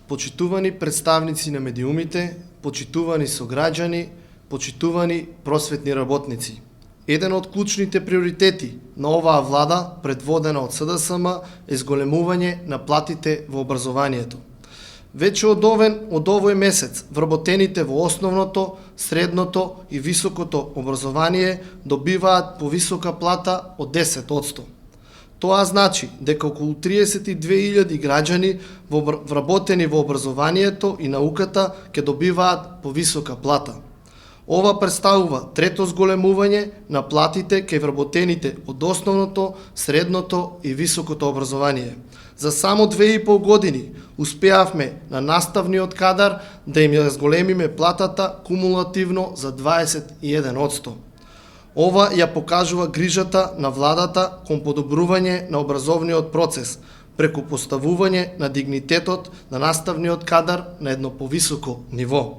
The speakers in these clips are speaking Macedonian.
Почитувани представници на медиумите, почитувани сограѓани, почитувани просветни работници. Еден од клучните приоритети на оваа влада, предводена од СДСМ, е зголемување на платите во образованието. Веќе од овој месец, вработените во основното, средното и високото образование добиваат повисока плата од 10%. Тоа значи дека околу 32.000 граѓани вработени во образованието и науката ќе добиваат повисока плата. Ова представува трето зголемување на платите кај вработените од основното, средното и високото образование. За само 2,5 години успеавме на наставниот кадар да им ја зголемиме платата кумулативно за 21%. Ова ја покажува грижата на владата кон подобрување на образовниот процес, преку поставување на дигнитетот на наставниот кадар на едно повисоко ниво.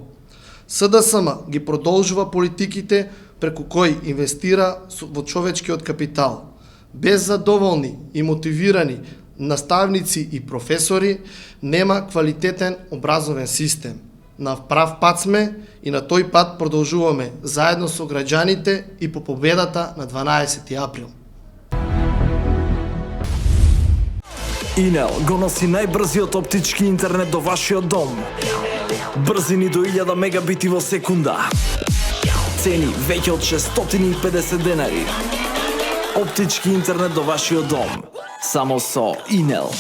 СДСМ ги продолжува политиките преку кои инвестира во човечкиот капитал. Без задоволни и мотивирани наставници и професори нема квалитетен образовен систем. На прав пат сме и на тој пат продолжуваме заедно со граѓаните и по победата на 12 април. Инел го носи најбрзиот оптички интернет до вашиот дом. Брзини до 1000 мегабити во секунда. Цени веќе од 650 денари. Оптички интернет до вашиот дом. Само со Инел.